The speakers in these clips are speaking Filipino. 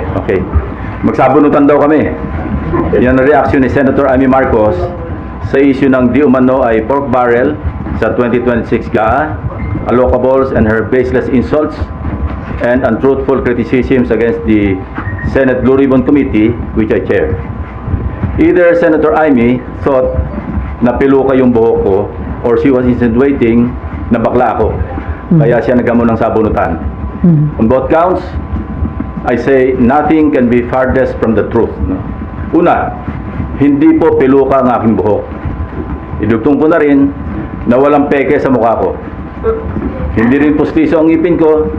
Okay. Magsabunutan daw kami. Yan ang reaction ni Senator Amy Marcos sa issue ng di umano ay pork barrel sa 2026 GAA, allocables and her baseless insults and untruthful criticisms against the Senate Blue Ribbon Committee, which I chair. Either Senator Amy thought na piluka yung buhok ko or she was insinuating na bakla ako. Kaya siya nagamon ng sabunutan. On both counts, I say nothing can be farthest from the truth. No? Una, hindi po piluka ang aking buhok. Idugtong ko na rin na walang peke sa mukha ko. Hindi rin pustiso ang ngipin ko.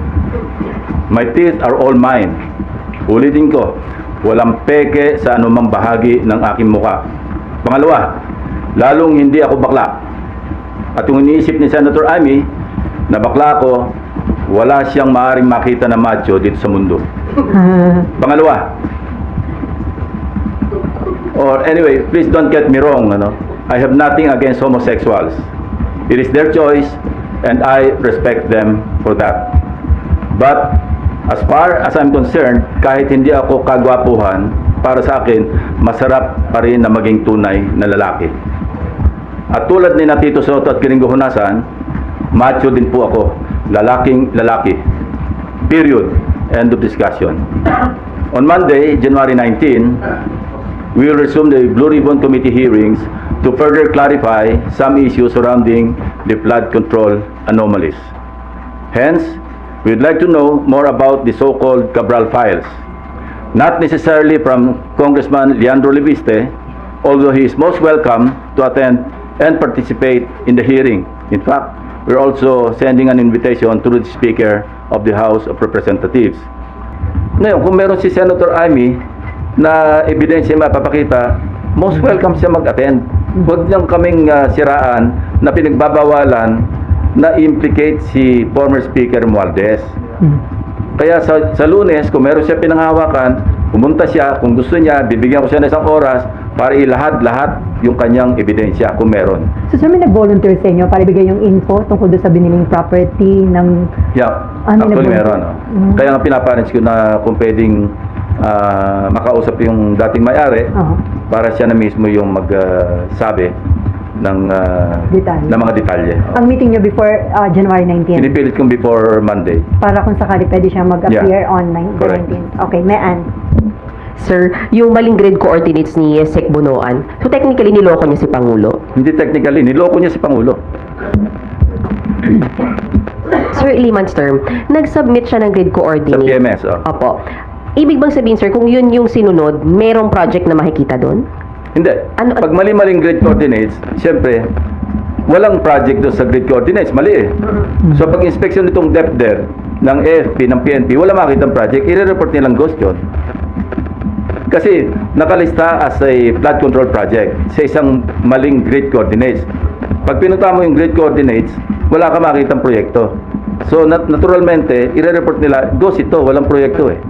My teeth are all mine. Ulitin ko, walang peke sa anumang bahagi ng aking mukha. Pangalawa, lalong hindi ako bakla. At yung iniisip ni Senator Amy na bakla ako, wala siyang maaaring makita na macho dito sa mundo. Pangalawa, or anyway, please don't get me wrong, I have nothing against homosexuals. It is their choice and I respect them for that. But as far as I'm concerned, kahit hindi ako kagwapuhan, para sa akin, masarap pa rin na maging tunay na lalaki. At tulad ni Tito Soto at Kiringo Hunasan, macho din po ako. Lalaking lalaki. Period. End of discussion. On Monday, January 19, we will resume the Blue Ribbon Committee hearings to further clarify some issues surrounding the flood control anomalies. Hence, we would like to know more about the so-called Cabral files. Not necessarily from Congressman Leandro Leviste, although he is most welcome to attend and participate in the hearing. In fact, we're also sending an invitation to the Speaker of the House of Representatives. Ngayon, kung meron si Senator Amy na ebidensya mapapakita, most welcome siya mag-attend. Huwag niyang kaming siraan na pinagbabawalan na implicate si former Speaker Romualdez. Kaya sa Lunes, kung meron siya pinanghawakan, pumunta siya, kung gusto niya, bibigyan ko siya ng isang oras para ilahad-lahat yung kanyang ebidensya kung meron. So sir, may nag-volunteer sa inyo para ibigay yung info tungkol doon sa biniling property ng... Yeah, actually meron. Kaya nga pinaparents ko na kung pwedeng makausap yung dating may-ari para siya na mismo yung magsabi ng mga detalye. Ang meeting nyo before January 19? Pinipilit kong before Monday. Para kung sakali pwede siya mag-appear on 19. Okay, Mayan. Sir, yung maling grade coordinates ni Sec Bunoan, so technically niloko niya si Pangulo? Hindi technically, niloko niya si Pangulo. Sir, layman's term, nag-submit siya ng grade coordinates. Sa PMS, Opo. Ibig bang sabihin, sir, kung yun yung sinunod, merong project na makikita doon? Hindi. Pag mali-maling grade coordinates, siyempre, walang project doon sa grade coordinates. Mali eh. So pag inspection nitong DepDer ng AFP, ng PNP, wala makitang project, i-report nilang ghost yun. Kasi nakalista as a flood control project sa isang maling grid coordinates. Pag pinunta mo yung grid coordinates, wala ka makitang proyekto. So naturalmente, i-report nila, ghost ito, walang proyekto eh.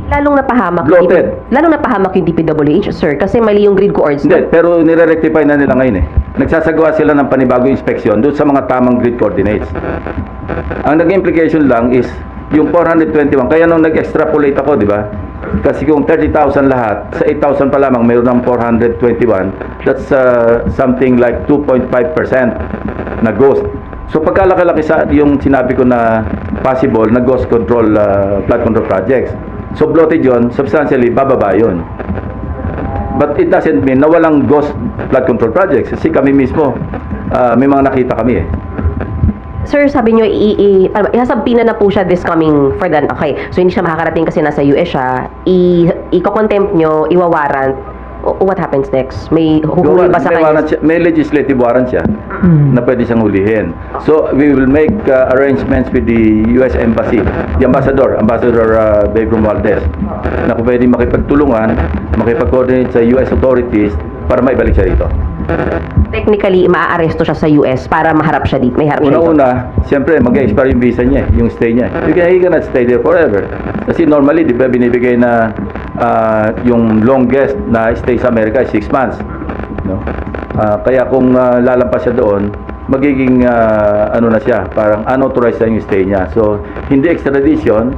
Lalong napahamak Bloated. yung DPWH, sir, kasi mali yung grid coordinates. Hindi, pero nire-rectify na nila ngayon eh. Nagsasagawa sila ng panibagong inspeksyon doon sa mga tamang grid coordinates. Ang nag-implication lang is yung 421, kaya nung nag-extrapolate ako, di ba? Kasi kung 30,000 lahat, sa 8,000 pa lamang mayroon ng 421, that's something like 2.5% na ghost. So pagkalaki-laki sa yung sinabi ko na possible na ghost control, flood control projects. So bloated yun, substantially bababa yun. But it doesn't mean na walang ghost flood control projects. Kasi kami mismo, may mga nakita kami eh. Sir, sabi nyo, isasampina na po siya this coming for then. Okay, so hindi siya makakarating kasi nasa US siya. Iko-contempt nyo, iwawarrant. What happens next? May huhuli ba sa kanya? May legislative warrant siya na pwede siyang hulihin. So, we will make arrangements with the US Embassy. The Ambassador Babe Romualdez, na kung pwede makipagtulungan, makipag-coordinate sa US authorities para maibalik siya rito. Technically, maaaresto siya sa US para maharap siya dito. Una-una, siyempre, mag-expire yung visa niya, yung stay niya. He cannot stay there forever. Kasi normally, di ba, binibigay na yung longest na stay sa Amerika is 6 months. No? Kaya kung lalampas siya doon, magiging ano na siya, parang unauthorized na yung stay niya. So, hindi extradition,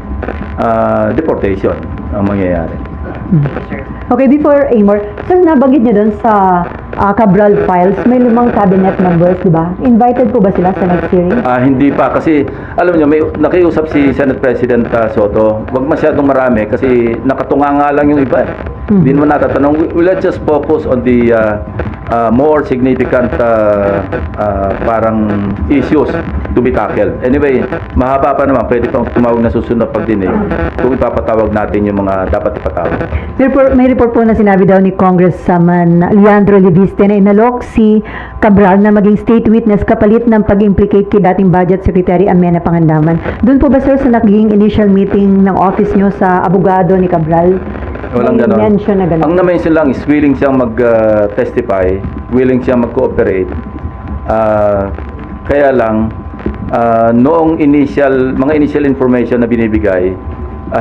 deportation. ang mangyayari. Okay, before Amor, sir, nabanggit niyo doon sa Cabral files, may 5 cabinet members, di ba? Invited po ba sila sa next hearing? Hindi pa kasi alam niyo may nakiusap si Senate President Soto. Huwag masyadong marami kasi nakatunga nga lang yung iba. Hindi naman natatanong. Let's just focus on the more significant parang issues to be tackled. Anyway, mahaba pa naman. Pwede pang tumawag na susunod pagdinig kung ipapatawag natin yung mga dapat ipatawag. May report po na sinabi daw ni Congressman Leandro Leviste na inalok si Cabral na maging state witness kapalit ng pag-implicate kay dating Budget Secretary Amena Pangandaman. Doon po ba, sir, sa naging initial meeting ng office nyo sa abogado ni Cabral? Walang may ganon. mention na ganon? Ang na-mention lang is willing siyang mag-testify, willing siyang mag-cooperate. Kaya lang, noong mga initial information na binibigay,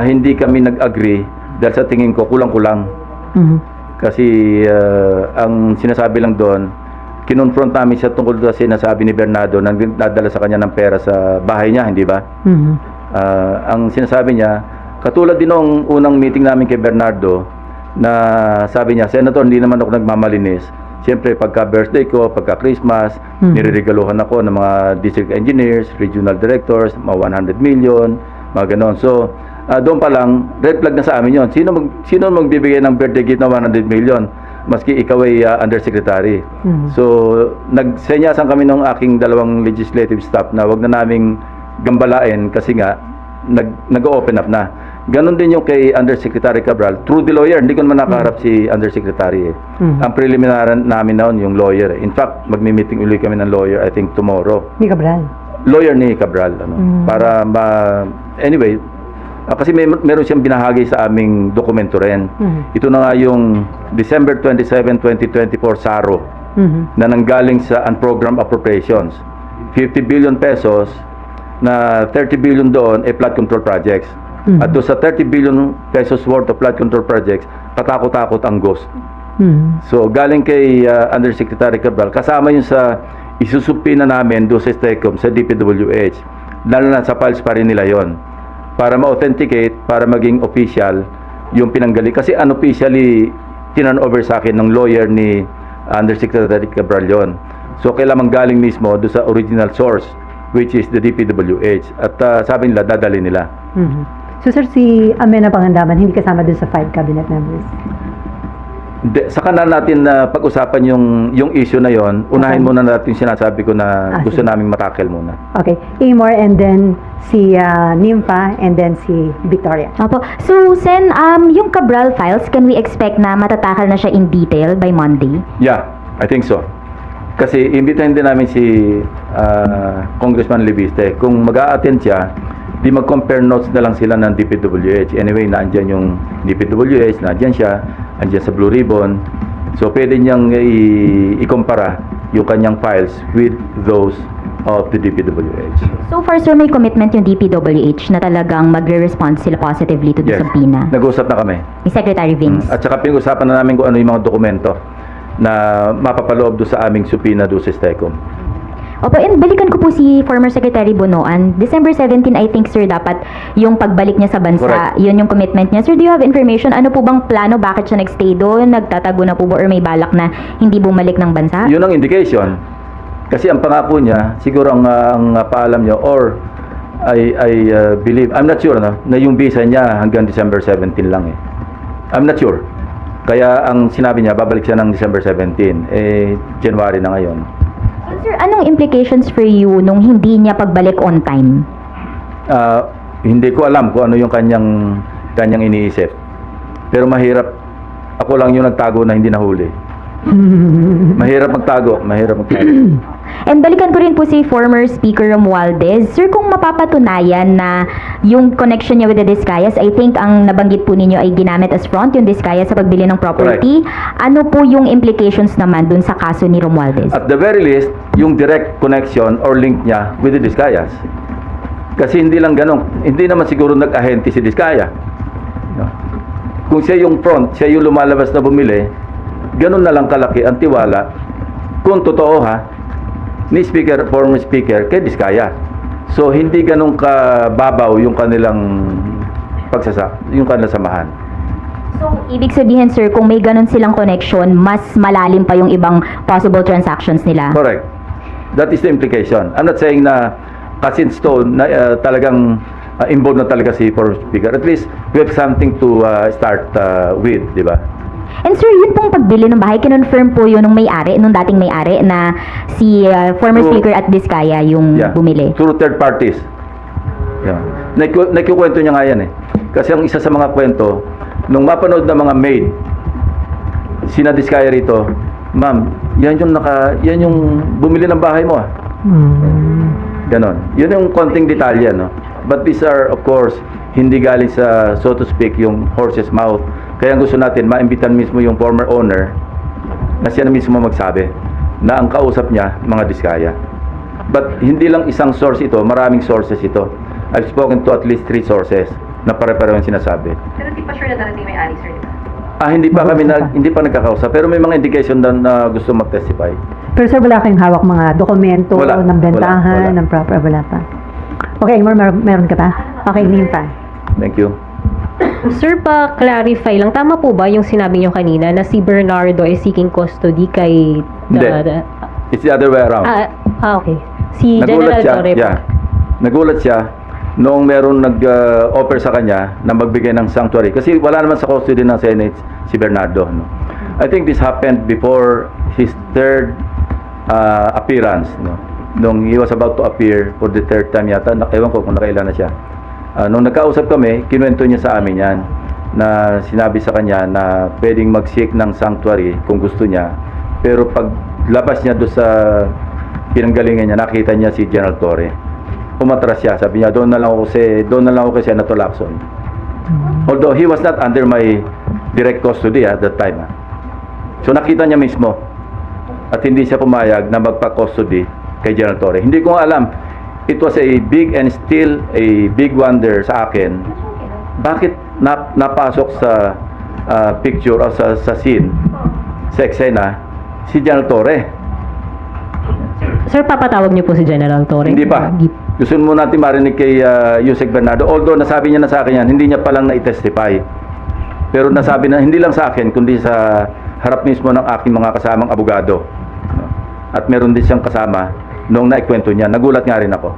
hindi kami nag-agree dahil sa tingin ko kulang-kulang. Kasi ang sinasabi lang doon, kinonfront namin siya tungkol sa sinasabi ni Bernardo na nadala sa kanya ng pera sa bahay niya, hindi ba? Ang sinasabi niya, katulad din nung unang meeting namin kay Bernardo, na sabi niya, Senator, hindi naman ako nagmamalinis. Siyempre, pagka birthday ko, pagka Christmas, nireregaluhan ako ng mga district engineers, regional directors, mga 100 million, mga ganon. So, doon pa lang, red flag na sa amin yon. Sino magbibigay ng birthday gift na 100 million? Maski ikaw ay undersecretary. So, nagsenyasan kami ng aking 2 legislative staff na wag na naming gambalain kasi nga, nag-open up na. Ganon din yung kay Undersecretary Cabral. Through the lawyer, hindi ko naman nakaharap si Undersecretary. Ang preliminary namin noon yung lawyer. In fact, magmi-meeting ulit kami ng lawyer, I think tomorrow. Ni Cabral? Lawyer ni Cabral. Para anyway, kasi meron siyang binahagi sa aming dokumento rin. Ito na nga yung December 27, 2024 SARO na nanggaling sa unprogrammed appropriations. 50 billion pesos na 30 billion doon ay flood control projects. At doon sa 30 billion pesos worth of flood control projects, katakot-takot ang ghost. So galing kay Undersecretary Cabral, kasama yun sa isusupina namin doon sa STECOM, sa DPWH. Lalo na sa files pa rin nila yon para ma-authenticate, para maging official yung pinanggaling. Kasi unofficially, tinan over sa akin ng lawyer ni Undersecretary Cabral yon. So kailangan galing mismo doon sa original source, which is the DPWH. At sabi nila, dadali nila. So, sir, si Amena Pangandaman, hindi kasama dun sa 5 cabinet members? Saka na natin na pag-usapan yung issue na yon. Unahin muna natin yung sinasabi ko na gusto naming matakel muna. Okay. Amor, and then si Nympha, and then si Victoria. Opo. So, Sen, yung Cabral files, can we expect na matatakal na siya in detail by Monday? Yeah, I think so. Kasi imbitahin din namin si Congressman Leviste. Kung mag-a-attend siya, di mag-compare notes na lang sila ng DPWH. Anyway, naandyan yung DPWH, naandyan siya, andyan sa Blue Ribbon. So, pwede niyang i-compara yung kanyang files with those of the DPWH. So far, sir, may commitment yung DPWH na talagang magre-respond sila positively to the Yes, subpoena. nag-usap na kami. Ni Secretary Vince. At saka pinag-usapan na namin kung ano yung mga dokumento na mapapaloob doon sa aming subpoena doon sa STECOM. Opo, and balikan ko po si former Secretary Bonoan. December 17, I think, sir, dapat yung pagbalik niya sa bansa, Correct. yun yung commitment niya. Sir, do you have information? Ano po bang plano? Bakit siya nagstay doon? Nagtatago na po ba? Or may balak na hindi bumalik ng bansa? Yun ang indication. Kasi ang pangako niya, siguro ang paalam niya, or I believe, I'm not sure, no, na yung visa niya hanggang December 17 lang eh. I'm not sure. Kaya ang sinabi niya, babalik siya ng December 17. January na ngayon. Sir, anong implications for you nung hindi niya pagbalik on time? Hindi ko alam kung ano yung kanyang iniisip. Pero mahirap. Ako lang yung nagtago na hindi nahuli. Mahirap magtago. And balikan ko rin po si former Speaker Romualdez. Sir, kung mapapatunayan na yung connection niya with the Discayas, I think ang nabanggit po ninyo ay ginamit as front yung Discayas sa pagbili ng property. Ano po yung implications naman dun sa kaso ni Romualdez? At the very least, yung direct connection or link niya with the Discayas. Kasi hindi lang ganun. Hindi naman siguro nag-ahente si Discaya. No? Kung siya yung front, siya yung lumalabas na bumili, ganun na lang kalaki ang tiwala. Kung totoo ni former speaker kay Discaya. So hindi ganun kababaw yung kanilang yung kanilang samahan. So, ibig sabihin, sir, kung may ganun silang connection, mas malalim pa yung ibang possible transactions nila. Correct. That is the implication. I'm not saying na kasi stone na talagang involved na talaga si former speaker. At least we have something to start with, di ba? And sir, yun pong pagbili ng bahay, kinonfirm po yun nung may-ari, nung dating may-ari, na si former True. speaker at Diskaya yung bumili. Through third parties. Yeah. Nagkukwento niya nga yan eh. Kasi ang isa sa mga kwento, nung mapanood ng mga maid, sina Diskaya rito, ma'am, yan yung bumili ng bahay mo ah. Ganon. Yun yung konting detalye, no? But these are, of course, hindi galing sa, so to speak, yung horse's mouth. Kaya gusto natin, maimbitan mismo yung former owner na siya na mismo magsabi na ang kausap niya, mga Diskaya. But hindi lang isang source ito, maraming sources ito. I've spoken to at least 3 sources na pare-pareho yung sinasabi. Pero di pa sure na darating may-ari, sir, di ba? Hindi pa nagkakausap, pero may mga indication na gusto mag-testify. Pero sir, wala kayong hawak mga dokumento Wala. ng bentahan, Wala. ng proper, wala pa. Okay, meron ka pa? Okay, Ninfa. Thank you. Sir, pa-clarify lang, tama po ba yung sinabi niyo kanina na si Bernardo is seeking custody kay... Hindi. It's the other way around. Okay. Si General Torre po. Nagulat siya noong meron nag-offer sa kanya na magbigay ng sanctuary. Kasi wala naman sa custody ng Senate si Bernardo. No? I think this happened before his third appearance. No? Nung he was about to appear for the third time yata, ewan ko kung nakailan na siya. Nung nagkausap kami, kinuwento niya sa amin yan na sinabi sa kanya na pwedeng mag-seek ng sanctuary kung gusto niya. Pero pag labas niya doon sa pinanggalingan niya, nakita niya si General Torre. Umatras siya, sabi niya, doon na lang ako kay Senator Lacson. Although he was not under my direct custody at that time. So nakita niya mismo at hindi siya pumayag na magpa-custody kay General Torre. Hindi ko alam, it was a big and still a big wonder sa akin, bakit napasok sa picture o sa scene, sa eksena, si General Torre. Sir, papatawag niyo po si General Torre? Hindi pa. Gusto mo natin marinig kay Yusek Bernardo. Although nasabi niya na sa akin yan, hindi niya palang na-testify. Pero nasabi na, hindi lang sa akin, kundi sa harap mismo ng aking mga kasamang abogado. At meron din siyang kasama nung naikwento niya. Nagulat nga rin ako.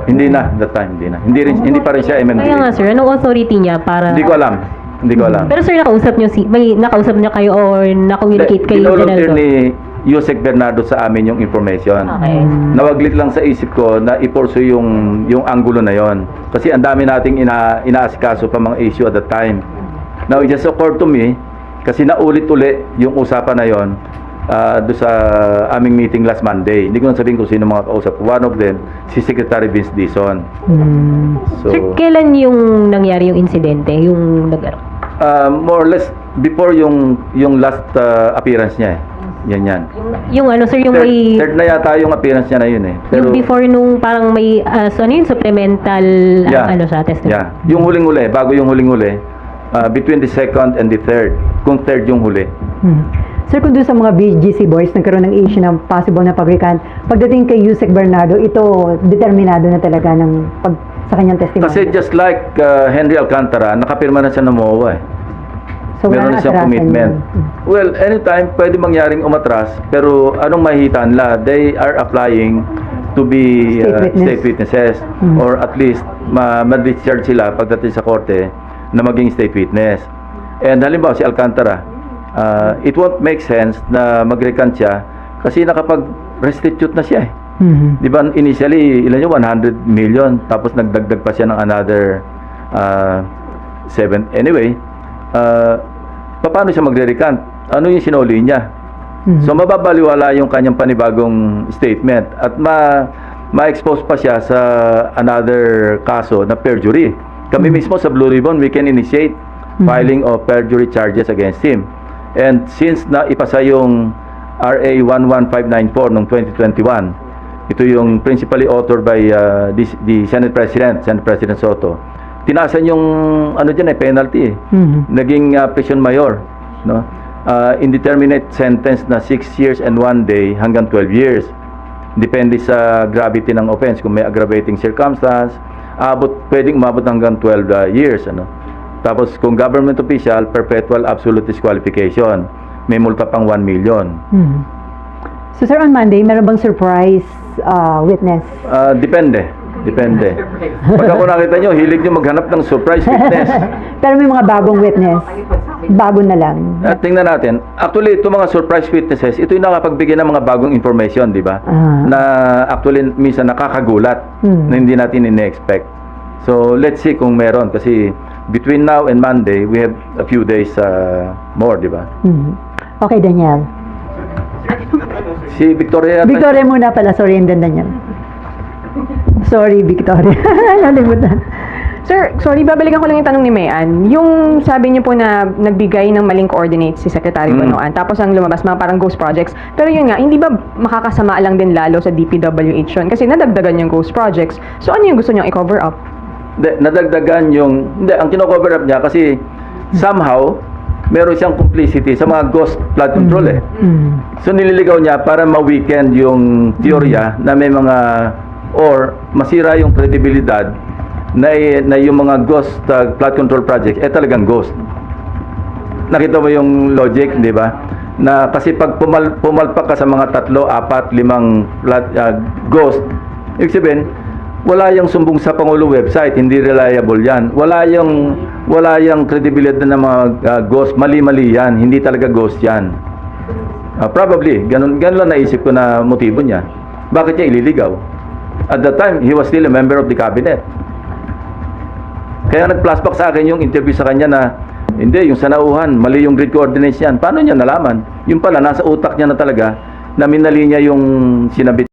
Hindi na, that time, hindi na. Hindi pa rin siya MMDA. Kaya nga sir, anong authority niya para... Hindi ko alam. Pero sir, nakausap niyo kayo or na-communicate kay General Dinolunteer Torre? ni Yusek Bernardo sa amin yung information. Okay. Nawaglit lang sa isip ko na i-pursue yung angulo na yon. Kasi ang dami nating inaasikaso pa mga issue at that time. Now, it just occurred to me, kasi naulit-uli yung usapan na yon doon sa aming meeting last Monday. Hindi ko na sabihin kung sino mga kausap. One of them, si Secretary Vince Dizon. Sir, So, kailan yung nangyari yung insidente? Yung more or less, before yung last appearance niya eh. Yan. yung ano sir, yung may... Third na yata yung appearance niya na yun eh. yung before nung parang may, supplemental, testimony? Yeah. Yung huling-huli, bago yung huling-huli, between the second and the third. Kung third yung huli. Sir, kung doon sa mga BGC boys, nagkaroon ng issue ng possible na pag-recant, pagdating kay Yusek Bernardo, ito determinado na talaga sa kanyang testimony. Kasi just like Henry Alcantara, nakapirma na siya ng MOA eh. So, Meron na siyang atrasan commitment. yun. Well, anytime pwede mangyaring umatras, pero anong mahihita nila? They are applying to be State witness. state witnesses or at least ma-discharge sila pagdating sa korte na maging state witness. And halimbawa si Alcantara, it won't make sense na mag-recant siya kasi nakapag-restitute na siya eh. Di ba initially, ilan yun? 100 million. Tapos nagdagdag pa siya ng another 7. Anyway, paano siya magre-recant? Ano yung sinuli niya? So mababaliwala yung kanyang panibagong statement at ma-expose pa siya sa another kaso na perjury. Kami mismo sa Blue Ribbon, we can initiate filing of perjury charges against him. And since na ipasa yung RA 11594 noong 2021, ito yung principally authored by the Senate President Soto. Tinaasan yung penalty eh. Naging prison mayor, no? Indeterminate sentence na 6 years and 1 day hanggang 12 years. Depende sa gravity ng offense. Kung may aggravating circumstance, pwedeng umabot hanggang 12 years, ano? Tapos kung government official, perpetual absolute disqualification. May multa pang 1 million. So sir, on Monday, meron bang surprise witness? Depende. Pag ako nakita nyo, hilig nyo maghanap ng surprise witness. Pero may mga bagong witness. Bago na lang. Tingnan natin. Actually, itong mga surprise witnesses, ito yung nakapagbigay ng mga bagong information, di ba? Na actually, minsan nakakagulat na hindi natin in-expect. So, let's see kung meron. Kasi between now and Monday, we have a few days more, di ba? Okay, Daniel. Si Victoria... Victoria muna pala. Sorry, and then Daniel. Sorry, Victoria. Nalimutan. Sir, sorry, babalikan ko lang yung tanong ni Mayan. Yung sabi niyo po na nagbigay ng maling coordinates si Secretary Bonoan, tapos ang lumabas mga parang ghost projects. Pero yun nga, hindi ba makakasama lang din lalo sa DPWH yun? Kasi nadagdagan yung ghost projects. So ano yung gusto niyong i-cover up? Nadagdagan yung... Hindi, ang kino-cover up niya kasi somehow, meron siyang complicity sa mga ghost flood control eh. So nililigaw niya para ma-weekend yung teorya na may mga... or masira yung credibilidad na yung mga ghost flood control projects talagang ghost. Nakita mo yung logic, di ba? Na kasi pag pumalpak ka sa mga 3, 4, 5 flood, ghost, ibig sabihin, wala yung sumbong sa Pangulo website, hindi reliable yan. Wala yung credibility ng mga ghost, mali-mali yan, hindi talaga ghost yan. Probably, ganun lang naisip ko na motibo niya. Bakit niya ililigaw? At that time, he was still a member of the cabinet. Kaya nag-flashback sa akin yung interview sa kanya na hindi, yung sanauhan, mali yung grid coordinates yan. Paano niya nalaman? Yung pala, nasa utak niya na talaga na minali niya yung sinabit